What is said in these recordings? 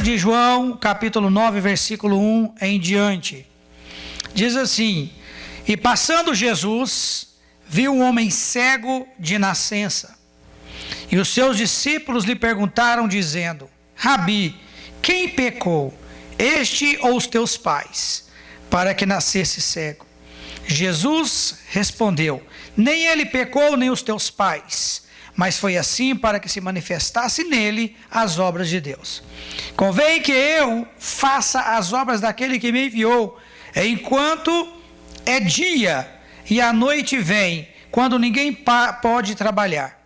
de João, capítulo 9, versículo 1 em diante. Diz assim: e passando Jesus, viu um homem cego de nascença. E os seus discípulos lhe perguntaram, dizendo: Rabi, quem pecou, este ou os teus pais, para que nascesse cego? Jesus respondeu: nem ele pecou, nem os teus pais, mas foi assim para que se manifestasse nele as obras de Deus. Convém que eu faça as obras daquele que me enviou, enquanto é dia e a noite vem, quando ninguém pode trabalhar.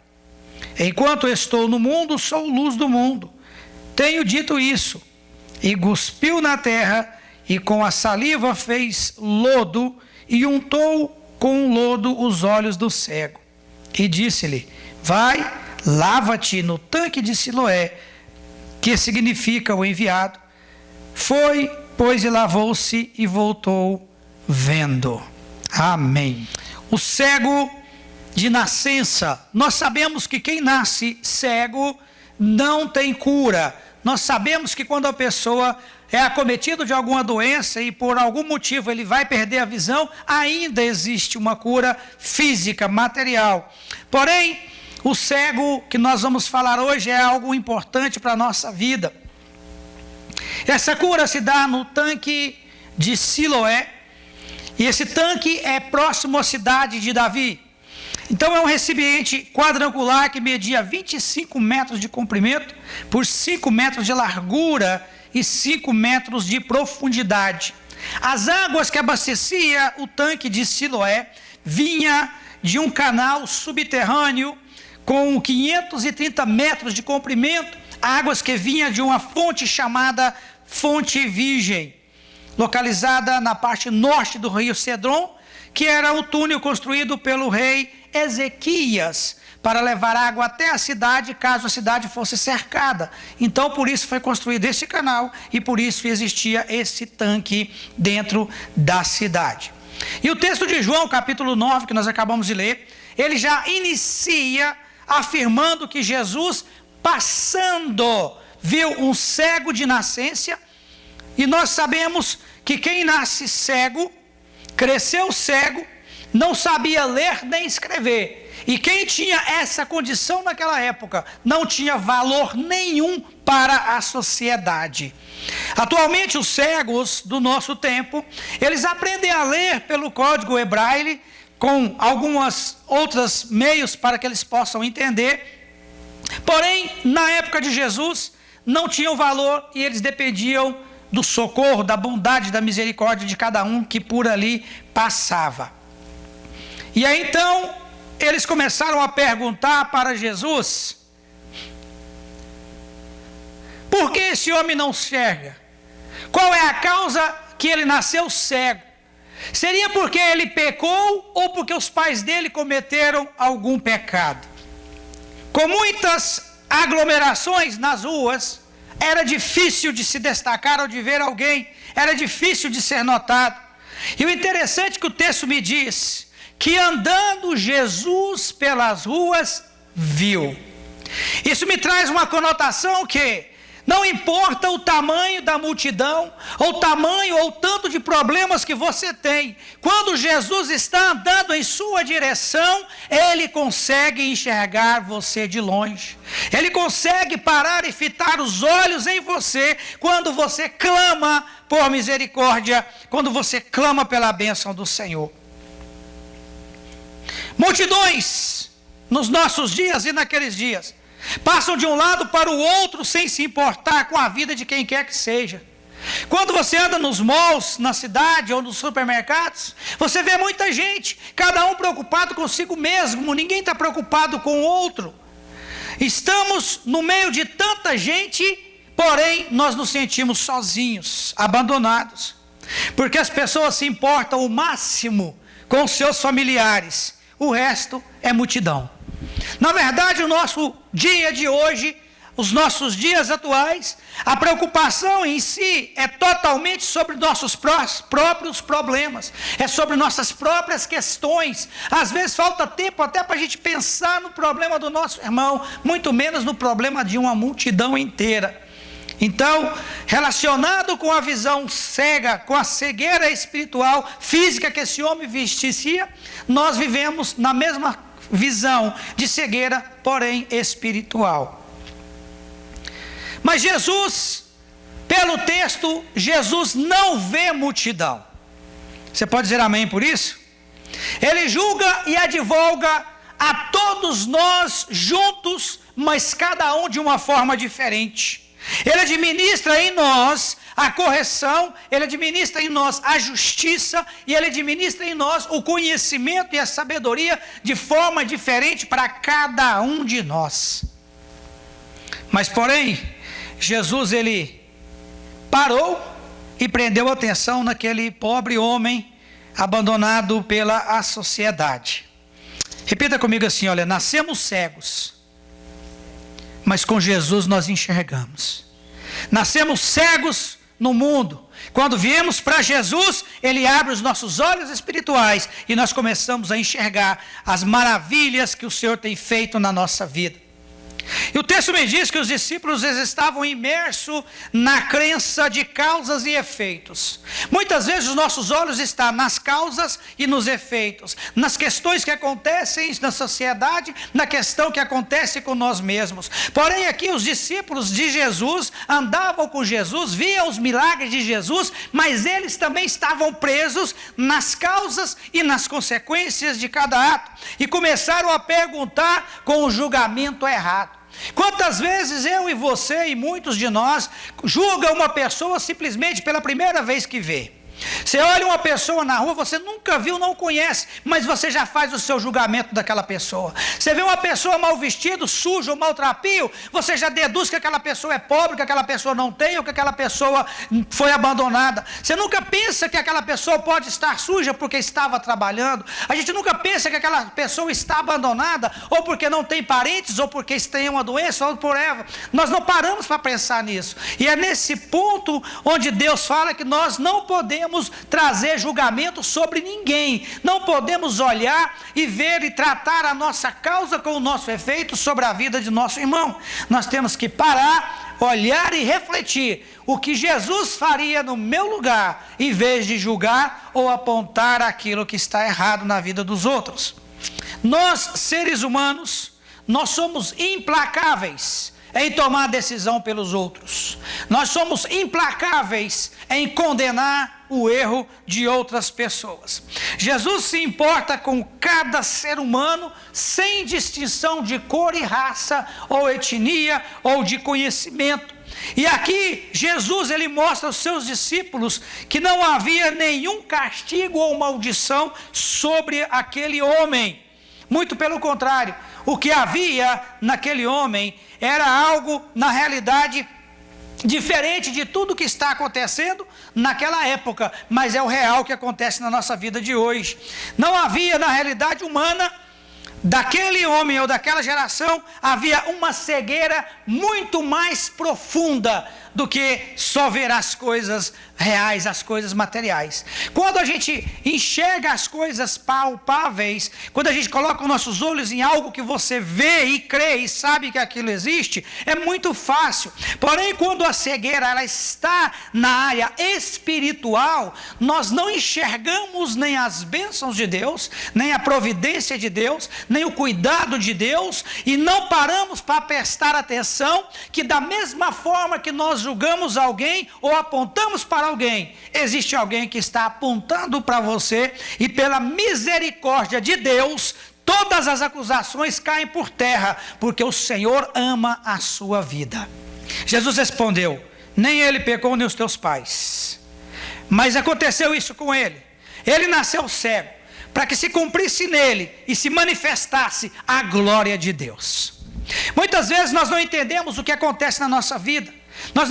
Enquanto estou no mundo, sou luz do mundo. Tenho dito isso. E cuspiu na terra, e com a saliva fez lodo, e untou com lodo os olhos do cego. E disse-lhe: vai, lava-te no tanque de Siloé, que significa o enviado. Foi, pois, e lavou-se e voltou vendo. Amém. O cego de nascença. Nós sabemos que quem nasce cego não tem cura. Nós sabemos que quando a pessoa é acometido de alguma doença e por algum motivo ele vai perder a visão, ainda existe uma cura física, material. Porém, o cego que nós vamos falar hoje é algo importante para a nossa vida. Essa cura se dá no tanque de Siloé, e esse tanque é próximo à cidade de Davi. Então é um recipiente quadrangular que media 25 metros de comprimento por 5 metros de largura e 5 metros de profundidade. As águas que abastecia o tanque de Siloé vinha de um canal subterrâneo com 530 metros de comprimento, águas que vinha de uma fonte chamada Fonte Virgem, localizada na parte norte do rio Cedron, que era o túnel construído pelo rei Ezequias para levar água até a cidade, caso a cidade fosse cercada. Então, por isso foi construído esse canal e por isso existia esse tanque dentro da cidade. E o texto de João, capítulo 9, que nós acabamos de ler, ele já inicia afirmando que Jesus, passando, viu um cego de nascença, e nós sabemos que quem nasce cego, cresceu cego, não sabia ler nem escrever. E quem tinha essa condição naquela época não tinha valor nenhum para a sociedade. Atualmente os cegos do nosso tempo, eles aprendem a ler pelo código Braille, com algumas outros meios para que eles possam entender. Porém, na época de Jesus, não tinham valor e eles dependiam do socorro, da bondade, da misericórdia de cada um que por ali passava. E aí então, eles começaram a perguntar para Jesus: por que esse homem não enxerga? Qual é a causa que ele nasceu cego? Seria porque ele pecou ou porque os pais dele cometeram algum pecado? Com muitas aglomerações nas ruas, era difícil de se destacar ou de ver alguém, era difícil de ser notado. E o interessante é que o texto me diz que andando Jesus pelas ruas, viu. Isso me traz uma conotação que não importa o tamanho da multidão, ou o tamanho ou tanto de problemas que você tem, quando Jesus está andando em sua direção, Ele consegue enxergar você de longe. Ele consegue parar e fitar os olhos em você, quando você clama por misericórdia, quando você clama pela bênção do Senhor. Multidões, nos nossos dias e naqueles dias, passam de um lado para o outro sem se importar com a vida de quem quer que seja. Quando você anda nos malls, na cidade ou nos supermercados, você vê muita gente, cada um preocupado consigo mesmo, ninguém está preocupado com o outro. Estamos no meio de tanta gente, porém nós nos sentimos sozinhos, abandonados, porque as pessoas se importam o máximo com os seus familiares, o resto é multidão. Na verdade, o nosso dia de hoje, os nossos dias atuais, a preocupação em si é totalmente sobre nossos próprios problemas, é sobre nossas próprias questões. Às vezes falta tempo até para a gente pensar no problema do nosso irmão, muito menos no problema de uma multidão inteira. Então, relacionado com a visão cega, com a cegueira espiritual, física que esse homem vestia, nós vivemos na mesma visão de cegueira, porém espiritual. Mas Jesus, pelo texto, Jesus não vê multidão. Você pode dizer amém por isso? Ele julga e advoga a todos nós juntos, mas cada um de uma forma diferente. Ele administra em nós a correção, ele administra em nós a justiça, e ele administra em nós o conhecimento e a sabedoria de forma diferente para cada um de nós. Mas porém, Jesus ele parou e prendeu a atenção naquele pobre homem abandonado pela sociedade. Repita comigo assim, olha: nascemos cegos, mas com Jesus nós enxergamos. Nascemos cegos no mundo. Quando viemos para Jesus, Ele abre os nossos olhos espirituais e nós começamos a enxergar as maravilhas que o Senhor tem feito na nossa vida. E o texto me diz que os discípulos eles estavam imersos na crença de causas e efeitos. Muitas vezes os nossos olhos estão nas causas e nos efeitos, nas questões que acontecem na sociedade, na questão que acontece com nós mesmos. Porém aqui os discípulos de Jesus andavam com Jesus, viam os milagres de Jesus, mas eles também estavam presos nas causas e nas consequências de cada ato, e começaram a perguntar com o julgamento errado. Quantas vezes eu e você e muitos de nós julgam uma pessoa simplesmente pela primeira vez que vê? Você olha uma pessoa na rua, você nunca viu, não conhece, mas você já faz o seu julgamento daquela pessoa. Você vê uma pessoa mal vestida, suja ou maltrapio, você já deduz que aquela pessoa é pobre, que aquela pessoa não tem, ou que aquela pessoa foi abandonada. Você nunca pensa que aquela pessoa pode estar suja porque estava trabalhando. A gente nunca pensa que aquela pessoa está abandonada, ou porque não tem parentes, ou porque tem uma doença, ou por ela. Nós não paramos para pensar nisso. E é nesse ponto onde Deus fala que nós não podemos trazer julgamento sobre ninguém, não podemos olhar e ver e tratar a nossa causa com o nosso efeito sobre a vida de nosso irmão. Nós temos que parar, olhar e refletir o que Jesus faria no meu lugar, em vez de julgar ou apontar aquilo que está errado na vida dos outros. Nós, seres humanos, nós somos implacáveis em tomar decisão pelos outros. Nós somos implacáveis em condenar o erro de outras pessoas. Jesus se importa com cada ser humano, sem distinção de cor e raça, ou etnia, ou de conhecimento. E aqui Jesus ele mostra aos seus discípulos que não havia nenhum castigo ou maldição sobre aquele homem. Muito pelo contrário, o que havia naquele homem era algo, na realidade, diferente de tudo que está acontecendo naquela época, mas é o real que acontece na nossa vida de hoje. Não havia, na realidade humana, daquele homem ou daquela geração, havia uma cegueira muito mais profunda do que só ver as coisas reais, as coisas materiais. Quando a gente enxerga as coisas palpáveis, quando a gente coloca os nossos olhos em algo que você vê e crê e sabe que aquilo existe, é muito fácil. Porém, quando a cegueira ela está na área espiritual, nós não enxergamos nem as bênçãos de Deus, nem a providência de Deus, nem o cuidado de Deus, e não paramos para prestar atenção que da mesma forma que nós julgamos alguém ou apontamos para alguém, existe alguém que está apontando para você, e pela misericórdia de Deus, todas as acusações caem por terra, porque o Senhor ama a sua vida. Jesus respondeu: nem ele pecou, nem os teus pais, mas aconteceu isso com ele. Ele nasceu cego, para que se cumprisse nele e se manifestasse a glória de Deus. Muitas vezes nós não entendemos o que acontece na nossa vida. Nós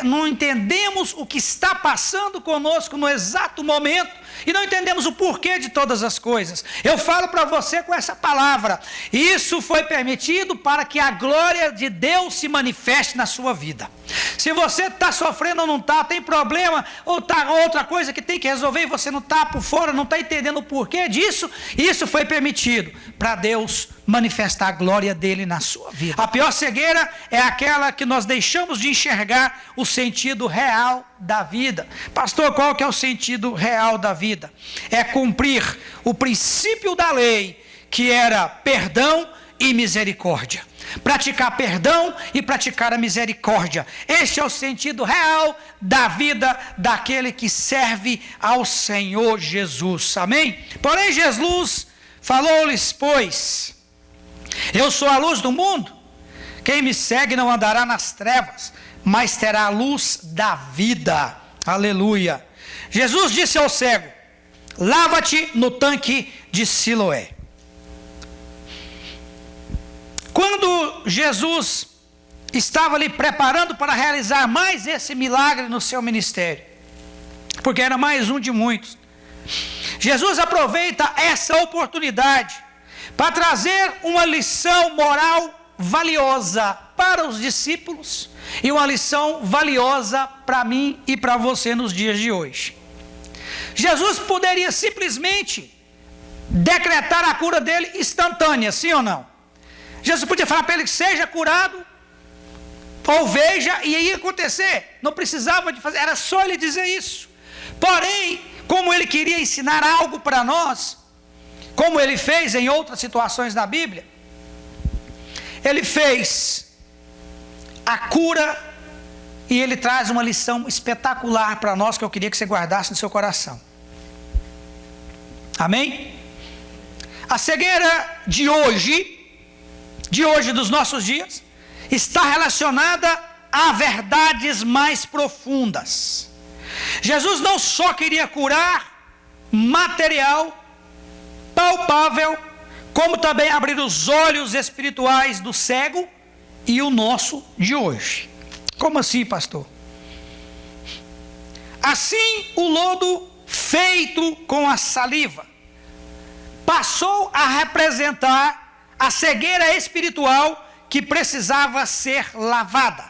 não entendemos o que está passando conosco no exato momento, e não entendemos o porquê de todas as coisas. Eu falo para você com essa palavra: isso foi permitido para que a glória de Deus se manifeste na sua vida. Se você está sofrendo ou não está, tem problema ou está outra coisa que tem que resolver e você não está por fora, não está entendendo o porquê disso, isso foi permitido para Deus manifestar a glória dele na sua vida. A pior cegueira é aquela que nós deixamos de enxergar o sentido real da vida. Pastor, qual que é o sentido real da vida? É cumprir o princípio da lei, que era perdão e misericórdia. Praticar perdão e praticar a misericórdia. Este é o sentido real da vida daquele que serve ao Senhor Jesus. Amém? Porém, Jesus falou-lhes, pois: eu sou a luz do mundo. Quem me segue não andará nas trevas, mas terá a luz da vida. Aleluia. Jesus disse ao cego: lava-te no tanque de Siloé. Quando Jesus estava ali preparando para realizar mais esse milagre no seu ministério, porque era mais um de muitos, Jesus aproveita essa oportunidade para trazer uma lição moral valiosa para os discípulos e uma lição valiosa para mim e para você nos dias de hoje. Jesus poderia simplesmente decretar a cura dele instantânea, sim ou não? Jesus podia falar para ele que seja curado, ou veja, e ia acontecer. Não precisava de fazer, era só ele dizer isso. Porém, como ele queria ensinar algo para nós, como ele fez em outras situações na Bíblia, ele fez a cura e ele traz uma lição espetacular para nós que eu queria que você guardasse no seu coração. Amém? A cegueira de hoje, dos nossos dias, está relacionada a verdades mais profundas. Jesus não só queria curar material, palpável, como também abrir os olhos espirituais do cego e o nosso de hoje. Como assim, pastor? Assim, o lodo feito com a saliva passou a representar a cegueira espiritual que precisava ser lavada.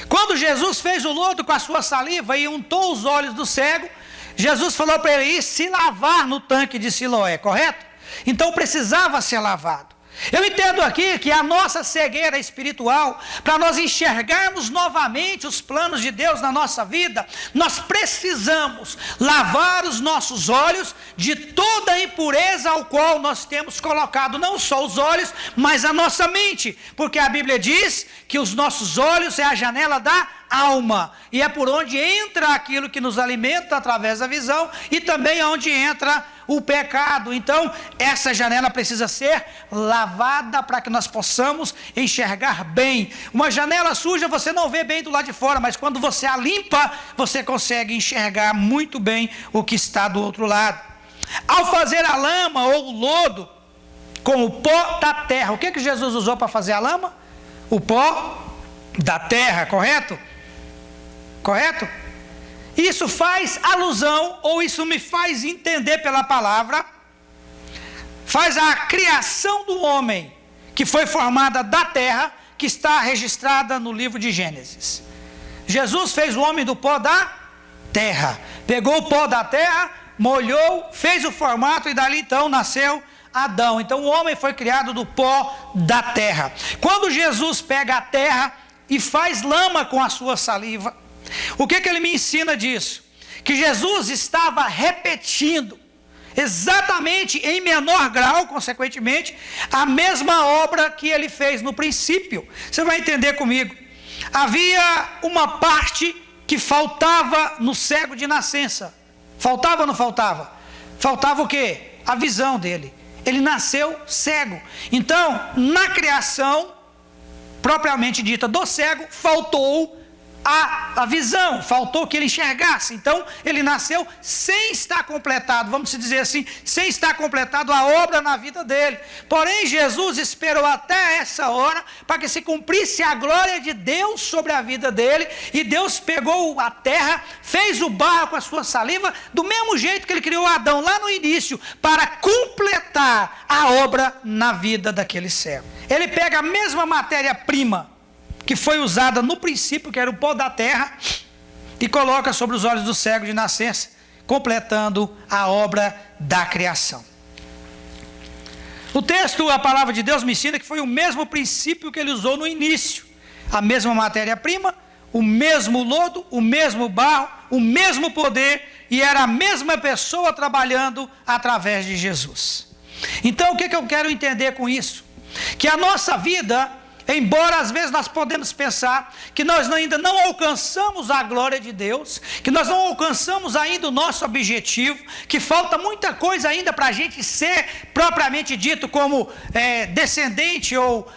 Quando Jesus fez o lodo com a sua saliva e untou os olhos do cego, Jesus falou para ele ir se lavar no tanque de Siloé, correto? Então precisava ser lavado. Eu entendo aqui que a nossa cegueira espiritual, para nós enxergarmos novamente os planos de Deus na nossa vida, nós precisamos lavar os nossos olhos de toda a impureza ao qual nós temos colocado não só os olhos, mas a nossa mente, porque a Bíblia diz que os nossos olhos é a janela da alma, e é por onde entra aquilo que nos alimenta através da visão, e também onde entra o pecado. Então essa janela precisa ser lavada para que nós possamos enxergar bem. Uma janela suja você não vê bem do lado de fora, mas quando você a limpa, você consegue enxergar muito bem o que está do outro lado. Ao fazer a lama ou o lodo com o pó da terra, o que Jesus usou para fazer a lama? O pó da terra, correto? Correto? Isso faz alusão, ou isso me faz entender pela palavra, faz a criação do homem, que foi formada da terra, que está registrada no livro de Gênesis. Jesus fez o homem do pó da terra, pegou o pó da terra, molhou, fez o formato e dali então nasceu Adão. Então o homem foi criado do pó da terra. Quando Jesus pega a terra e faz lama com a sua saliva, o que ele me ensina disso? Que Jesus estava repetindo, exatamente em menor grau, consequentemente, a mesma obra que ele fez no princípio. Você vai entender comigo. Havia uma parte que faltava no cego de nascença. Faltava ou não faltava? Faltava o quê? A visão dele. Ele nasceu cego. Então, na criação, propriamente dita, do cego, faltou a visão, faltou que ele enxergasse. Então ele nasceu sem estar completado, vamos dizer assim, sem estar completado a obra na vida dele. Porém Jesus esperou até essa hora para que se cumprisse a glória de Deus sobre a vida dele, e Deus pegou a terra, fez o barro com a sua saliva, do mesmo jeito que ele criou Adão lá no início, para completar a obra na vida daquele cego. Ele pega a mesma matéria-prima que foi usada no princípio, que era o pó da terra, e coloca sobre os olhos do cego de nascença, completando a obra da criação. O texto, a palavra de Deus me ensina que foi o mesmo princípio que ele usou no início. A mesma matéria-prima, o mesmo lodo, o mesmo barro, o mesmo poder, e era a mesma pessoa trabalhando através de Jesus. Então, o que eu quero entender com isso? Que a nossa vida, embora às vezes nós podemos pensar que nós ainda não alcançamos a glória de Deus, que nós não alcançamos ainda o nosso objetivo, que falta muita coisa ainda para a gente ser propriamente dito como descendente ou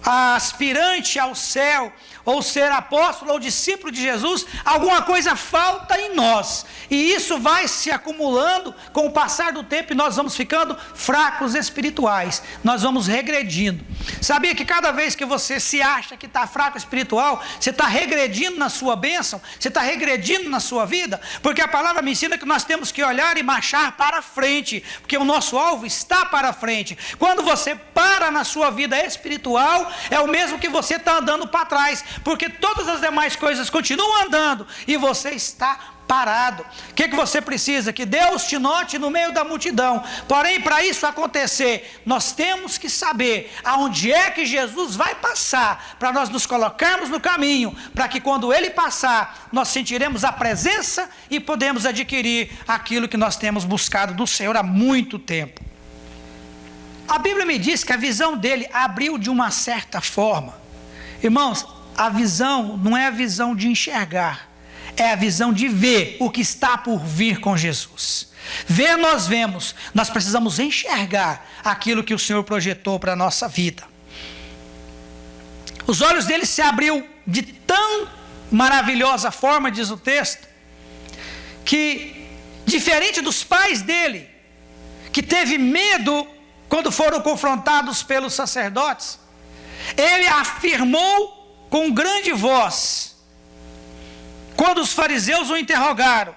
aspirante ao céu, ou ser apóstolo ou discípulo de Jesus, alguma coisa falta em nós, e isso vai se acumulando com o passar do tempo, e nós vamos ficando fracos espirituais, nós vamos regredindo. Sabia que cada vez que você se acha que está fraco espiritual, você está regredindo na sua bênção, você está regredindo na sua vida, porque a palavra me ensina que nós temos que olhar e marchar para frente, porque o nosso alvo está para frente. Quando você para na sua vida espiritual, é o mesmo que você está andando para trás, porque todas as demais coisas continuam andando e você está parado. O que você precisa? Que Deus te note no meio da multidão. Porém, para isso acontecer, nós temos que saber aonde é que Jesus vai passar, para nós nos colocarmos no caminho, para que quando Ele passar, nós sentiremos a presença e podemos adquirir aquilo que nós temos buscado do Senhor há muito tempo. A Bíblia me diz que a visão dele abriu de uma certa forma. Irmãos, a visão não é a visão de enxergar, é a visão de ver o que está por vir com Jesus. Ver nós vemos, nós precisamos enxergar aquilo que o Senhor projetou para a nossa vida. Os olhos dele se abriu de tão maravilhosa forma, diz o texto, que diferente dos pais dele, que teve medo quando foram confrontados pelos sacerdotes, ele afirmou com grande voz, quando os fariseus o interrogaram,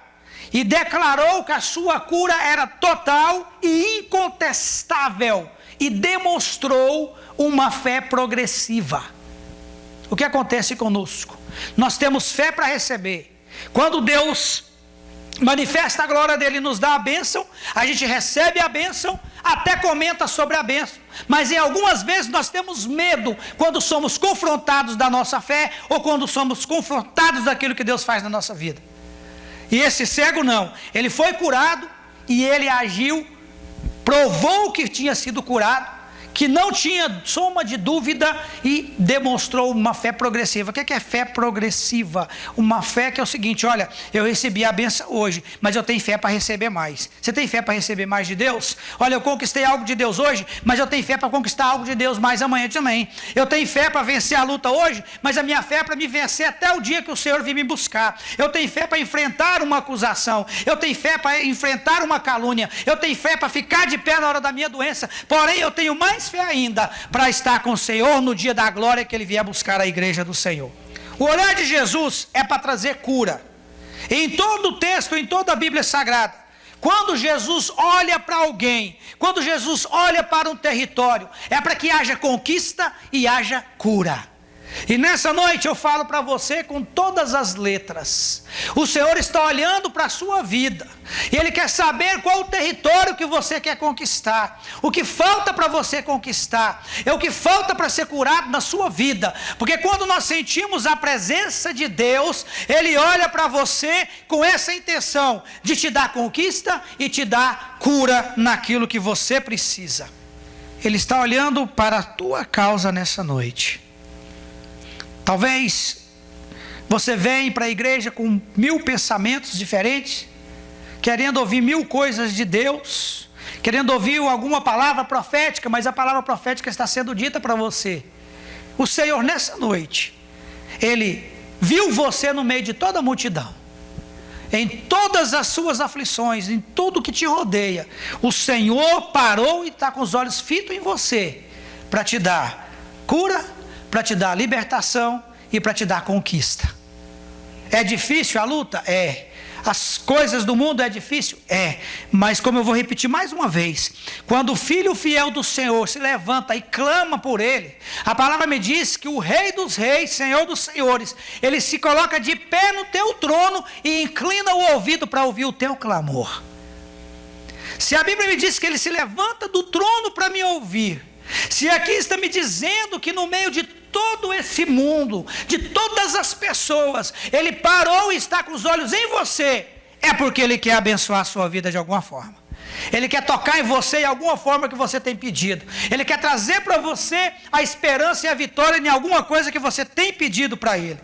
e declarou que a sua cura era total e incontestável, e demonstrou uma fé progressiva. O que acontece conosco? Nós temos fé para receber. Quando Deus manifesta a glória dele e nos dá a bênção, a gente recebe a bênção, até comenta sobre a bênção, mas em algumas vezes nós temos medo quando somos confrontados da nossa fé, ou quando somos confrontados daquilo que Deus faz na nossa vida. E esse cego não, ele foi curado e ele agiu, provou que tinha sido curado, que não tinha soma de dúvida, e demonstrou uma fé progressiva. O que é fé progressiva? Uma fé que é o seguinte: olha, eu recebi a bênção hoje, mas eu tenho fé para receber mais. Você tem fé para receber mais de Deus? Olha, eu conquistei algo de Deus hoje, mas eu tenho fé para conquistar algo de Deus mais amanhã também. Eu tenho fé para vencer a luta hoje, mas a minha fé é para me vencer até o dia que o Senhor vir me buscar. Eu tenho fé para enfrentar uma acusação, eu tenho fé para enfrentar uma calúnia, eu tenho fé para ficar de pé na hora da minha doença, porém eu tenho mais fé ainda para estar com o Senhor no dia da glória que Ele vier buscar a igreja do Senhor. O olhar de Jesus é para trazer cura. Em todo o texto, em toda a Bíblia Sagrada, quando Jesus olha para alguém, quando Jesus olha para um território, é para que haja conquista e haja cura. E nessa noite eu falo para você com todas as letras: o Senhor está olhando para a sua vida, e Ele quer saber qual o território que você quer conquistar, o que falta para você conquistar, é o que falta para ser curado na sua vida, porque quando nós sentimos a presença de Deus, Ele olha para você com essa intenção de te dar conquista e te dar cura naquilo que você precisa. Ele está olhando para a tua causa nessa noite. Talvez você venha para a igreja com 1000 pensamentos diferentes, querendo ouvir 1000 coisas de Deus, querendo ouvir alguma palavra profética, mas a palavra profética está sendo dita para você. O Senhor, nessa noite, Ele viu você no meio de toda a multidão, em todas as suas aflições, em tudo que te rodeia. O Senhor parou e está com os olhos fitos em você, para te dar cura, para te dar libertação e para te dar conquista. É difícil a luta? É. As coisas do mundo é difícil? É. Mas como eu vou repetir mais uma vez, quando o filho fiel do Senhor se levanta e clama por Ele, a palavra me diz que o Rei dos Reis, Senhor dos Senhores, Ele se coloca de pé no teu trono e inclina o ouvido para ouvir o teu clamor. Se a Bíblia me diz que ele se levanta do trono para me ouvir, se aqui está me dizendo que no meio de todo esse mundo, de todas as pessoas, ele parou e está com os olhos em você, é porque ele quer abençoar a sua vida de alguma forma. Ele quer tocar em você em alguma forma que você tem pedido. Ele quer trazer para você a esperança e a vitória em alguma coisa que você tem pedido para ele.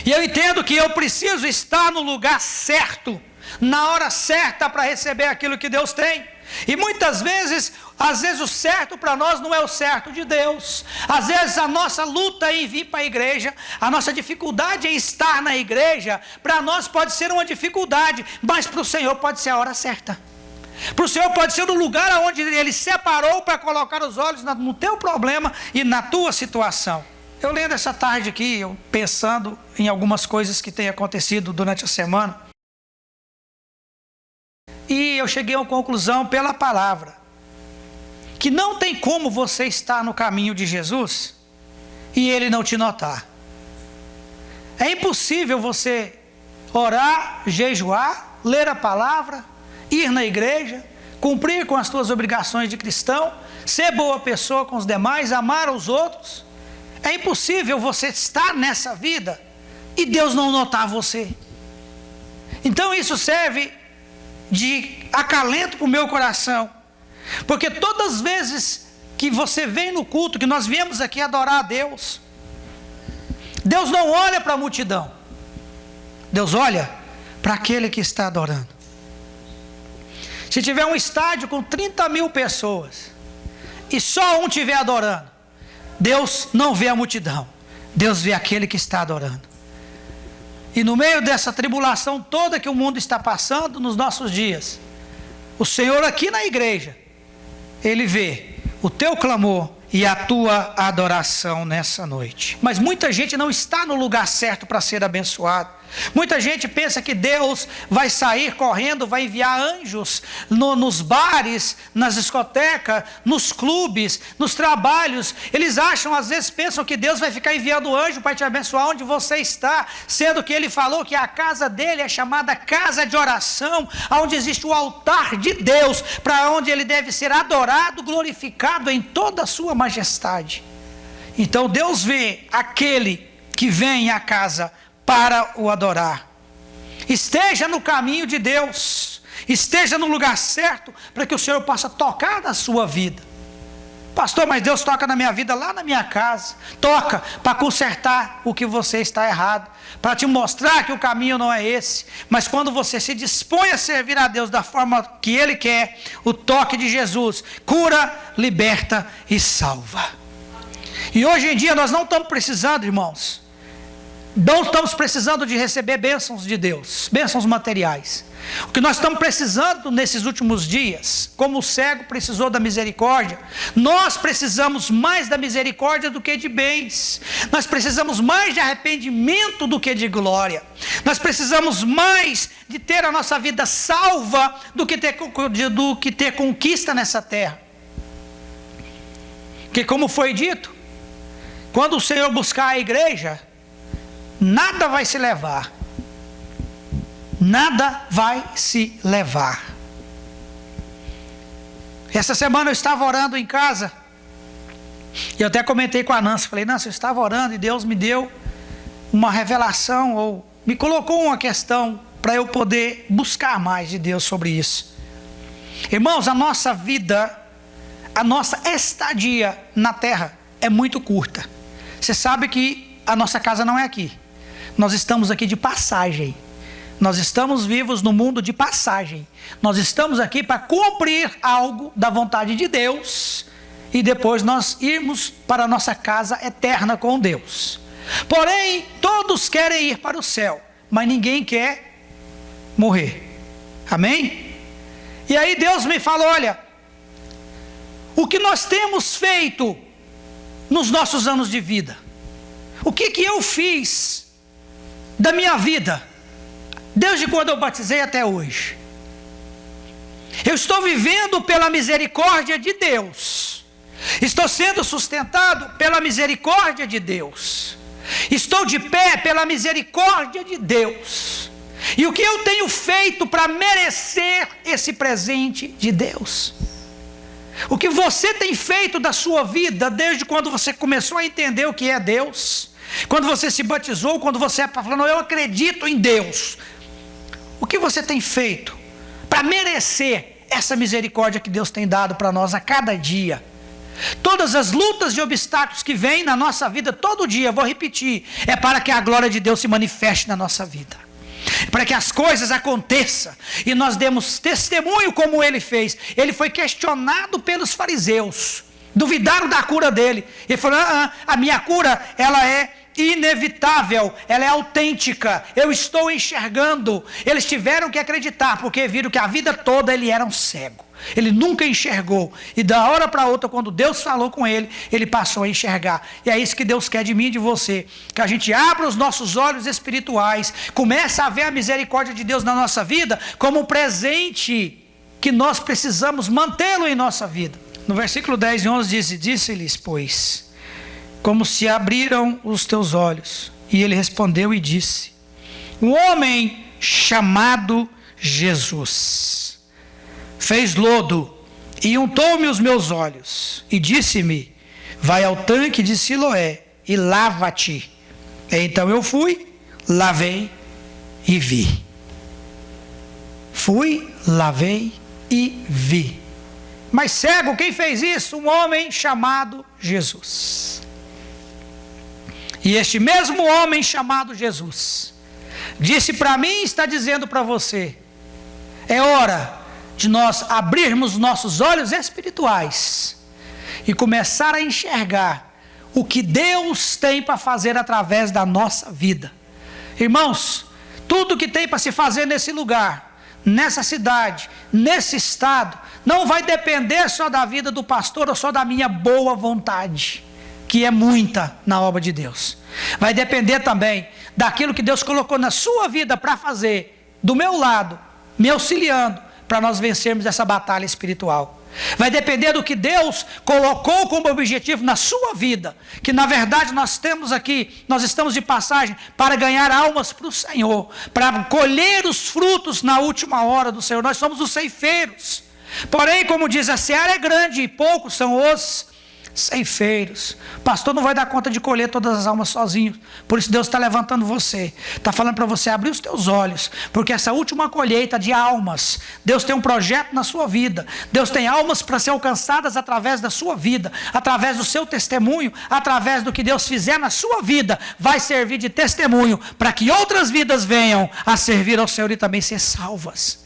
E eu entendo que eu preciso estar no lugar certo, na hora certa, para receber aquilo que Deus tem. E muitas vezes, às vezes o certo para nós não é o certo de Deus. Às vezes a nossa luta em vir para a igreja, a nossa dificuldade em estar na igreja, para nós pode ser uma dificuldade, mas para o Senhor pode ser a hora certa. Para o Senhor pode ser o lugar onde Ele separou para colocar os olhos no teu problema e na tua situação. Eu lendo essa tarde aqui, eu pensando em algumas coisas que têm acontecido durante a semana, e eu cheguei a uma conclusão pela palavra, que não tem como você estar no caminho de Jesus e Ele não te notar. É impossível você orar, jejuar, ler a palavra, ir na igreja, cumprir com as suas obrigações de cristão, ser boa pessoa com os demais, amar os outros. É impossível você estar nessa vida e Deus não notar você. Então isso serve de acalento para o meu coração, porque todas as vezes que você vem no culto, que nós viemos aqui adorar a Deus, Deus não olha para a multidão, Deus olha para aquele que está adorando. Se tiver um estádio com 30 mil pessoas e só um estiver adorando, Deus não vê a multidão, Deus vê aquele que está adorando. E no meio dessa tribulação toda que o mundo está passando nos nossos dias, o Senhor aqui na igreja, Ele vê o teu clamor e a tua adoração nessa noite. Mas muita gente não está no lugar certo para ser abençoado. Muita gente pensa que Deus vai sair correndo, vai enviar anjos nos bares, nas discotecas, nos clubes, nos trabalhos. Eles acham, às vezes pensam que Deus vai ficar enviando anjo para te abençoar onde você está, sendo que Ele falou que a casa dele é chamada casa de oração, onde existe o altar de Deus, para onde Ele deve ser adorado, glorificado em toda a sua majestade. Então Deus vê aquele que vem à casa para o adorar. Esteja no caminho de Deus, esteja no lugar certo, para que o Senhor possa tocar na sua vida. Pastor, mas Deus toca na minha vida lá na minha casa. Toca para consertar o que você está errado, para te mostrar que o caminho não é esse. Mas quando você se dispõe a servir a Deus da forma que Ele quer, o toque de Jesus cura, liberta e salva. E hoje em dia nós não estamos precisando, irmãos, não estamos precisando de receber bênçãos de Deus, bênçãos materiais. O que nós estamos precisando nesses últimos dias, como o cego precisou da misericórdia, nós precisamos mais da misericórdia do que de bens. Nós precisamos mais de arrependimento do que de glória. Nós precisamos mais de ter a nossa vida salva do que ter conquista nessa terra. Porque como foi dito, quando o Senhor buscar a igreja, nada vai se levar. Nada vai se levar. Essa semana eu estava orando em casa, e eu até comentei com a Nancy, falei, Nancy, eu estava orando e Deus me deu uma revelação, ou me colocou uma questão para eu poder buscar mais de Deus sobre isso. Irmãos, a nossa vida, a nossa estadia na terra é muito curta. Você sabe que a nossa casa não é aqui. Nós estamos aqui de passagem. Nós estamos vivos no mundo de passagem. Nós estamos aqui para cumprir algo da vontade de Deus e depois nós irmos para a nossa casa eterna com Deus. Porém, todos querem ir para o céu, mas ninguém quer morrer. Amém? E aí Deus me falou, olha, o que nós temos feito nos nossos anos de vida? O que eu fiz da minha vida, desde quando eu batizei até hoje? Eu estou vivendo pela misericórdia de Deus, estou sendo sustentado pela misericórdia de Deus, estou de pé pela misericórdia de Deus, E o que eu tenho feito para merecer esse presente de Deus? O que você tem feito da sua vida desde quando você começou a entender o que é Deus? Quando você se batizou, quando você falou, eu acredito em Deus. O que você tem feito para merecer essa misericórdia que Deus tem dado para nós a cada dia? Todas as lutas e obstáculos que vêm na nossa vida todo dia, vou repetir, é para que a glória de Deus se manifeste na nossa vida, para que as coisas aconteçam e nós demos testemunho como ele fez. Ele foi questionado pelos fariseus, duvidaram da cura dele. Ele falou, a minha cura, ela é inevitável, ela é autêntica, eu estou enxergando. Eles tiveram que acreditar, porque viram que a vida toda ele era um cego, ele nunca enxergou, e da hora para outra, quando Deus falou com ele, ele passou a enxergar. E é isso que Deus quer de mim e de você, que a gente abra os nossos olhos espirituais, comece a ver a misericórdia de Deus na nossa vida como um presente que nós precisamos mantê-lo em nossa vida. No versículo 10 e 11 diz, disse-lhes, pois, como se abriram os teus olhos? E ele respondeu e disse, um homem chamado Jesus fez lodo e untou-me os meus olhos e disse-me, vai ao tanque de Siloé e lava-te. Então eu fui, lavei e vi. Fui, lavei e vi. Mas cego, quem fez isso? Um homem chamado Jesus. E este mesmo homem chamado Jesus disse para mim e está dizendo para você, é hora de nós abrirmos nossos olhos espirituais e começar a enxergar o que Deus tem para fazer através da nossa vida. Irmãos, tudo que tem para se fazer nesse lugar, nessa cidade, nesse estado, não vai depender só da vida do pastor ou só da minha boa vontade, que é muita na obra de Deus. Vai depender também daquilo que Deus colocou na sua vida para fazer, do meu lado, me auxiliando, para nós vencermos essa batalha espiritual. Vai depender do que Deus colocou como objetivo na sua vida, que na verdade nós temos aqui, nós estamos de passagem para ganhar almas para o Senhor, para colher os frutos na última hora do Senhor. Nós somos os ceifeiros. Porém, como diz, a seara é grande e poucos são os ceifeiros. O pastor não vai dar conta de colher todas as almas sozinho. Por isso Deus está levantando você, está falando para você abrir os teus olhos, porque essa última colheita de almas, Deus tem um projeto na sua vida. Deus tem almas para ser alcançadas através da sua vida, através do seu testemunho, através do que Deus fizer na sua vida, vai servir de testemunho para que outras vidas venham a servir ao Senhor e também ser salvas.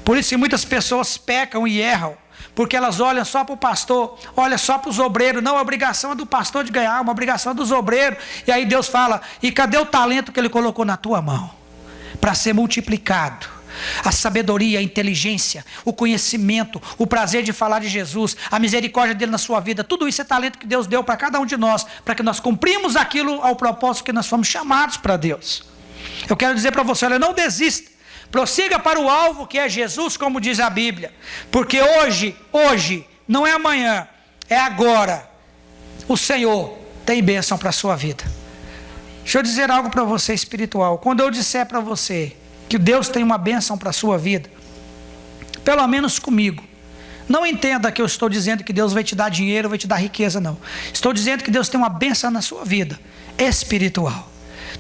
Por isso que muitas pessoas pecam e erram, porque elas olham só para o pastor, olham só para os obreiros. Não, a obrigação é do pastor de ganhar, uma obrigação é dos obreiros. E aí Deus fala, e cadê o talento que ele colocou na tua mão? Para ser multiplicado. A sabedoria, a inteligência, o conhecimento, o prazer de falar de Jesus, a misericórdia dele na sua vida, tudo isso é talento que Deus deu para cada um de nós, para que nós cumprimos aquilo ao propósito que nós fomos chamados para Deus. Eu quero dizer para você, olha, não desista. Prossiga para o alvo que é Jesus, como diz a Bíblia, porque hoje, não é amanhã, é agora, o Senhor tem bênção para a sua vida. Deixa eu dizer algo para você espiritual, quando eu disser para você que Deus tem uma bênção para a sua vida, pelo menos comigo, não entenda que eu estou dizendo que Deus vai te dar dinheiro, vai te dar riqueza, não. Estou dizendo que Deus tem uma bênção na sua vida, espiritual.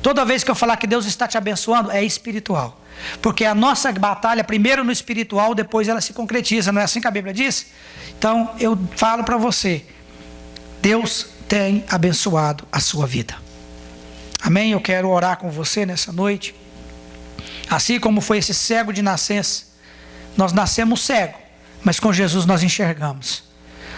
Toda vez que eu falar que Deus está te abençoando, é espiritual. Porque a nossa batalha, primeiro no espiritual, depois ela se concretiza. Não é assim que a Bíblia diz? Então, eu falo para você, Deus tem abençoado a sua vida. Amém? Eu quero orar com você nessa noite. Assim como foi esse cego de nascença. Nós nascemos cego, mas com Jesus nós enxergamos.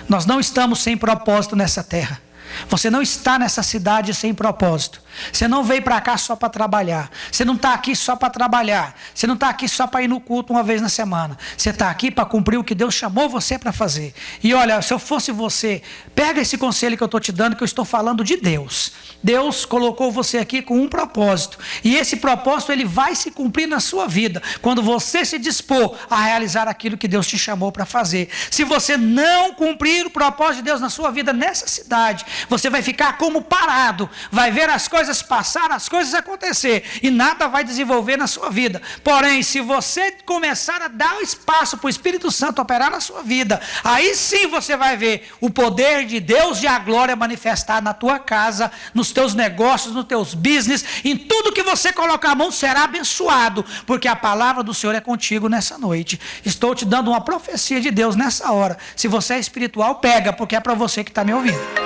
Nós não estamos sem propósito nessa terra. Você não está nessa cidade sem propósito. Você não veio para cá só para trabalhar. Você não está aqui só para trabalhar. Você não está aqui só para ir no culto uma vez na semana. Você está aqui para cumprir o que Deus chamou você para fazer. E olha, se eu fosse você, pega esse conselho que eu estou te dando, que eu estou falando de Deus. Deus colocou você aqui com um propósito. E esse propósito ele vai se cumprir na sua vida, quando você se dispor a realizar aquilo que Deus te chamou para fazer. Se você não cumprir o propósito de Deus na sua vida nessa cidade, Você vai ficar como parado, vai ver as coisas passar, as coisas acontecer, e nada vai desenvolver na sua vida. Porém, se você começar a dar espaço para o Espírito Santo operar na sua vida, aí sim você vai ver o poder de Deus e a glória manifestar na tua casa, nos teus negócios, nos teus business, em tudo que você colocar a mão será abençoado, porque a palavra do Senhor é contigo nessa noite. Estou te dando uma profecia de Deus nessa hora. Se você é espiritual, pega, porque é para você que está me ouvindo.